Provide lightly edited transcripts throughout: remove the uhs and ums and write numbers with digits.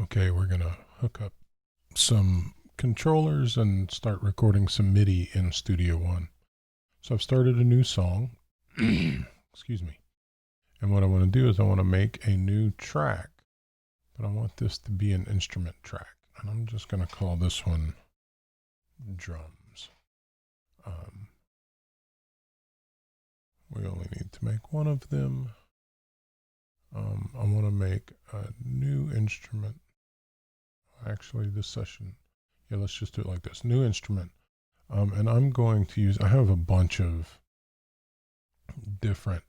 Okay, we're going to hook up some controllers and start recording some MIDI in Studio One. So I've started a new song. Excuse me. And what I want to do is I want to make a new track, but I want this to be an instrument track. And I'm just going to call this one drums. We only need to make one of them. I want to make a new instrument. Actually, this session, yeah, let's just do it like this. New instrument. And I'm going to use, I have a bunch of different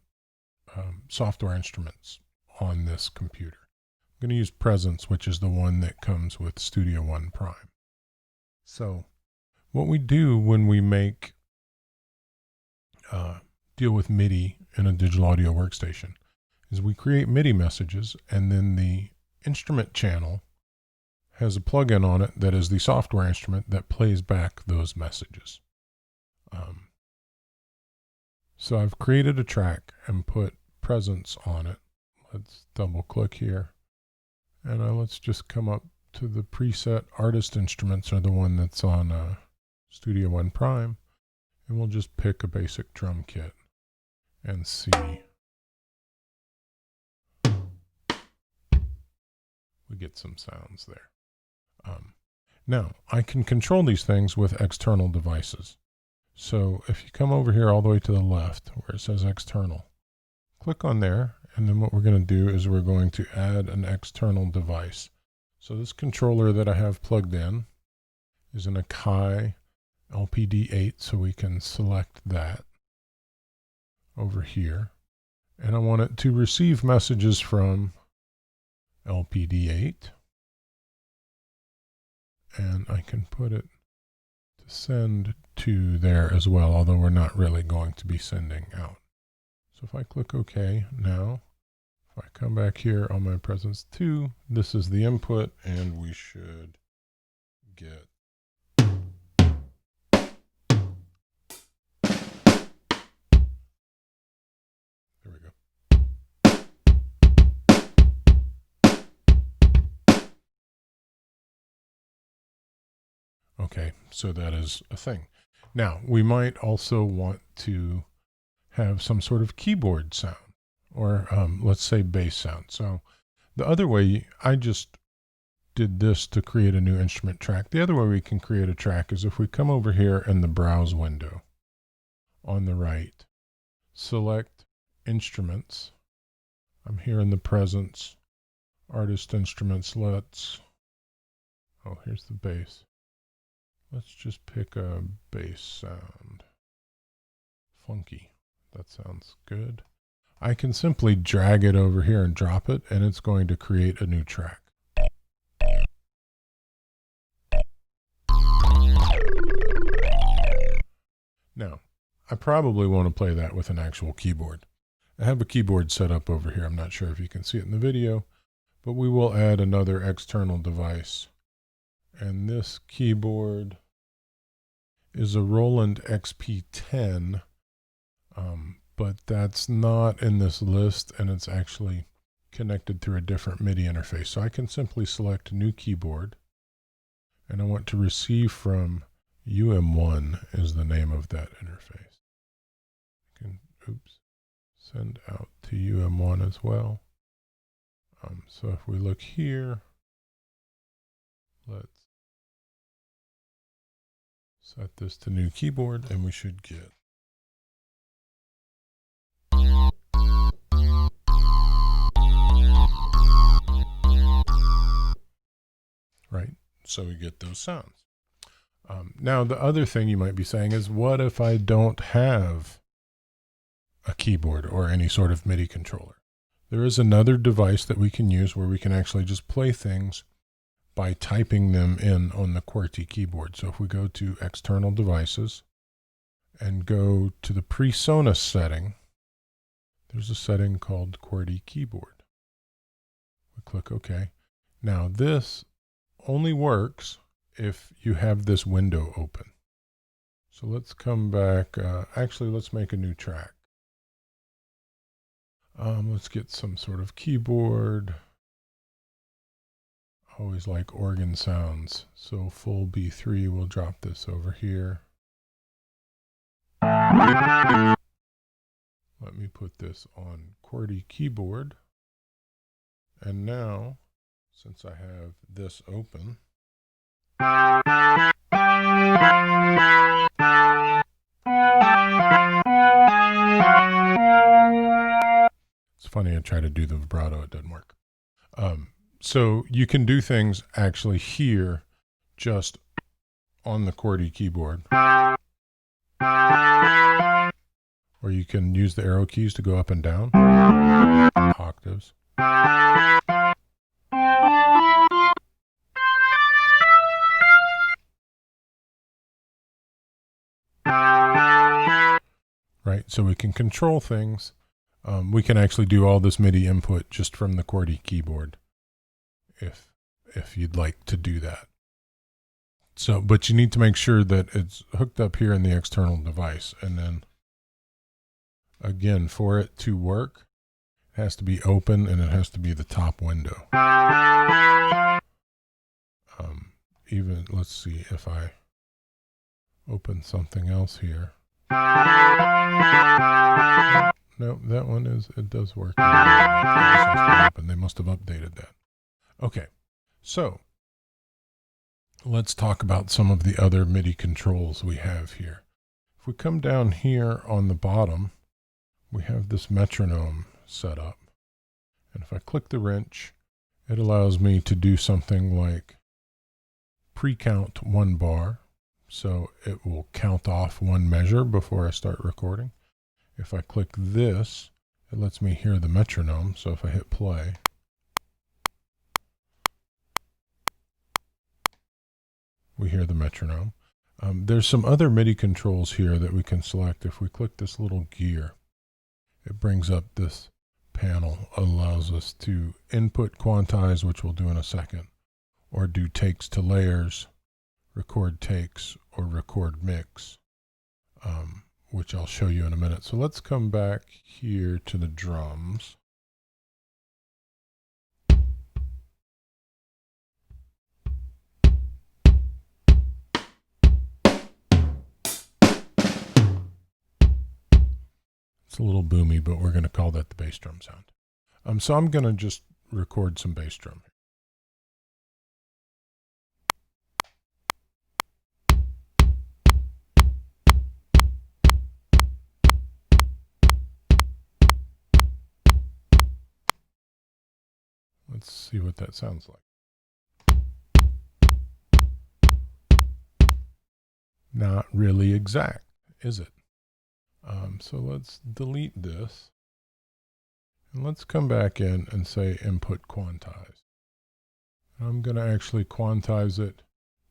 software instruments on this computer. I'm going to use Presence, which is the one that comes with Studio One Prime. So what we do when we make deal with MIDI in a digital audio workstation is we create MIDI messages, and then the instrument channel has a plugin on it that is the software instrument that plays back those messages. So I've created a track and put Presence on it. Let's double click here, and let's just come up to the preset artist instruments, are the one that's on Studio One Prime, and we'll just pick a basic drum kit and see. We get some sounds there. Now, I can control these things with external devices. So if you come over here all the way to the left where it says external, click on there, and then what we're going to do is we're going to add an external device. So this controller that I have plugged in is an Akai LPD8, so we can select that over here. And I want it to receive messages from LPD8. And I can put it to send to there as well, although we're not really going to be sending out. So if I click OK now, if I come back here on my Presence 2, this is the input, and we should get there we go. Okay, so that is a thing. Now, we might also want to have some sort of keyboard sound, or let's say bass sound. So the other way, I just did this to create a new instrument track. The other way we can create a track is if we come over here in the browse window on the right, select instruments. I'm here in the Presence, artist instruments. Here's the bass. Let's just pick a bass sound. Funky. That sounds good. I can simply drag it over here and drop it, and it's going to create a new track. Now, I probably want to play that with an actual keyboard. I have a keyboard set up over here. I'm not sure if you can see it in the video, but we will add another external device. And this keyboard is a Roland XP10, but that's not in this list, and it's actually connected through a different MIDI interface. So I can simply select new keyboard, and I want to receive from UM1 is the name of that interface. I can, send out to UM1 as well. So if we look here, let's set this to new keyboard, and we should get right. So we get those sounds. Now the other thing you might be saying is, what if I don't have a keyboard or any sort of MIDI controller? There is another device that we can use where we can actually just play things by typing them in on the QWERTY keyboard. So if we go to external devices and go to the PreSonus setting, there's a setting called QWERTY keyboard. We click OK. Now this only works if you have this window open. So let's come back. Actually, let's make a new track. Let's get some sort of keyboard. always like organ sounds. So full B3, we'll drop this over here. Let me put this on QWERTY keyboard. And now, since I have this open, it's funny, I try to do the vibrato, it doesn't work. So you can do things actually here, just on the QWERTY keyboard. Or you can use the arrow keys to go up and down, octaves. Right, so we can control things. We can actually do all this MIDI input just from the QWERTY keyboard, if you'd like to do that. So, but you need to make sure that it's hooked up here in the external device, and then again, for it to work, it has to be open and it has to be the top window. Even, let's see if I open something else here. No, that one it does work. They must have updated that. Okay, so let's talk about some of the other MIDI controls we have here. If we come down here on the bottom, we have this metronome set up. And if I click the wrench, it allows me to do something like pre-count 1 bar. So it will count off 1 measure before I start recording. If I click this, it lets me hear the metronome. So if I hit play, we hear the metronome. There's some other MIDI controls here that we can select. If we click this little gear, it brings up this panel, allows us to input quantize, which we'll do in a second, or do takes to layers, record takes, or record mix, which I'll show you in a minute. So let's come back here to the drums. It's a little boomy, but we're going to call that the bass drum sound. So I'm going to just record some bass drum. Let's see what that sounds like. Not really exact, is it? So let's delete this. And let's come back in and say input quantize. I'm going to actually quantize it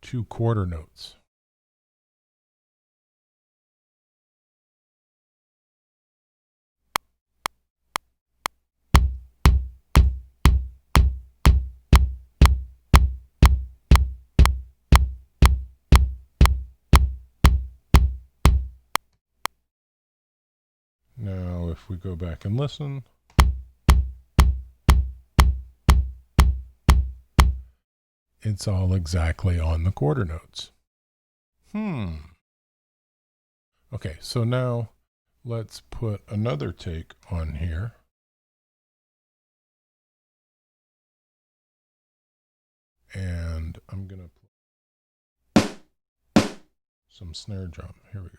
to quarter notes. Now, if we go back and listen, it's all exactly on the quarter notes. Okay, so now let's put another take on here. And I'm going to put some snare drum. Here we go.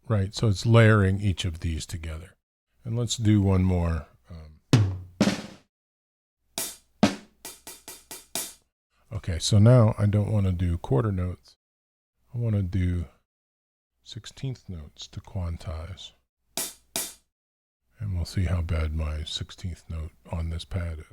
Right, so it's layering each of these together. And let's do one more. Okay, so now I don't want to do quarter notes. I want to do 16th notes to quantize. And we'll see how bad my 16th note on this pad is.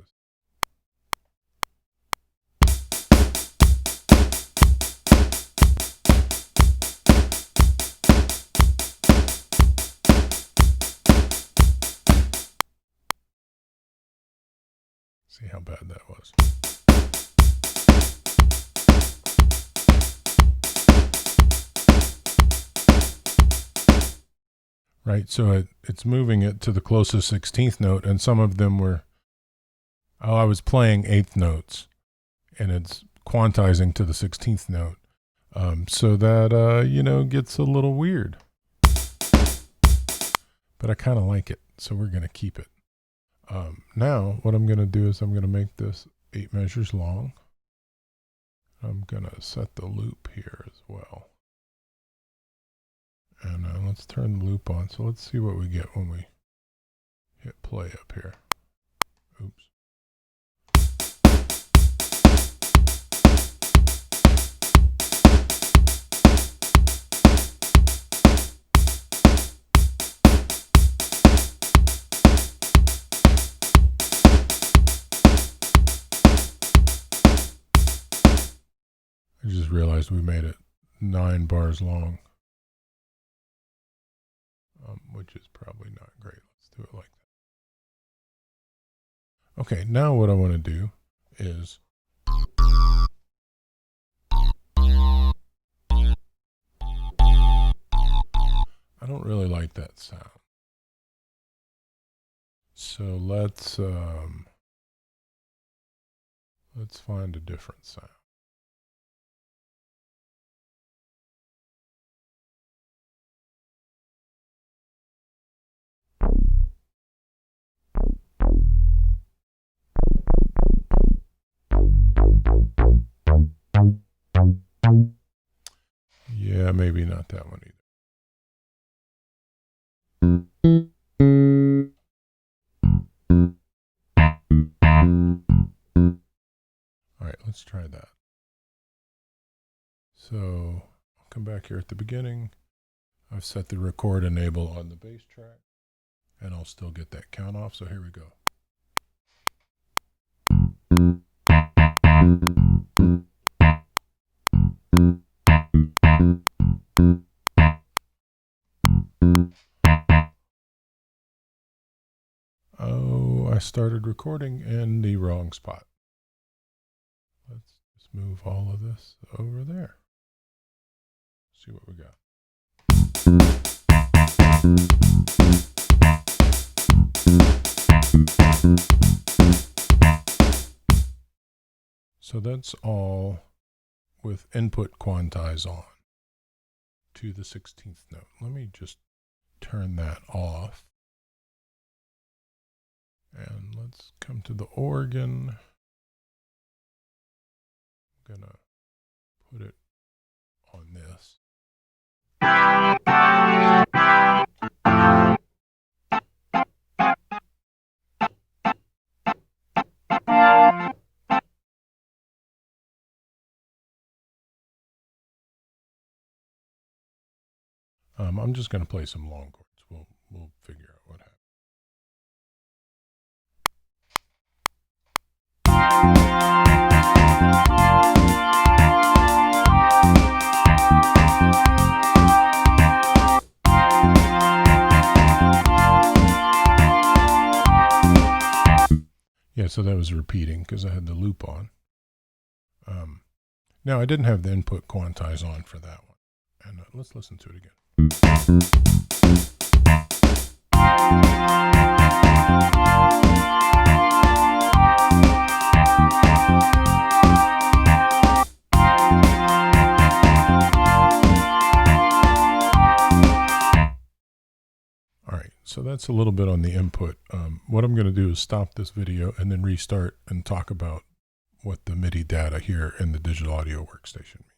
See how bad that was. Right, so it's moving it to the closest 16th note, and some of them were, oh, I was playing 8th notes, and it's quantizing to the 16th note. So that, you know, gets a little weird. But I kind of like it, so we're going to keep it. Now, what I'm going to do is I'm going to make this 8 measures long. I'm going to set the loop here as well. And let's turn the loop on. So let's see what we get when we hit play up here. Oops. I just realized we made it 9 bars long. Which is probably not great. Let's do it like that. Okay, now what I want to do is I don't really like that sound. So let's find a different sound. Yeah, maybe not that one either. All right, let's try that. So I'll come back here at the beginning. I've set the record enable on the bass track, and I'll still get that count off. So here we go. Oh, I started recording in the wrong spot. Let's just move all of this over there. See what we got. So that's all with input quantize on to the 16th note. Let me just turn that off. And let's come to the organ. I'm gonna put it on this. I'm just gonna play some long chords. We'll figure out what happens. Yeah, so that was repeating because I had the loop on. Now I didn't have the input quantize on for that one. And let's listen to it again. All right, so that's a little bit on the input. What I'm going to do is stop this video and then restart and talk about what the MIDI data here in the digital audio workstation means.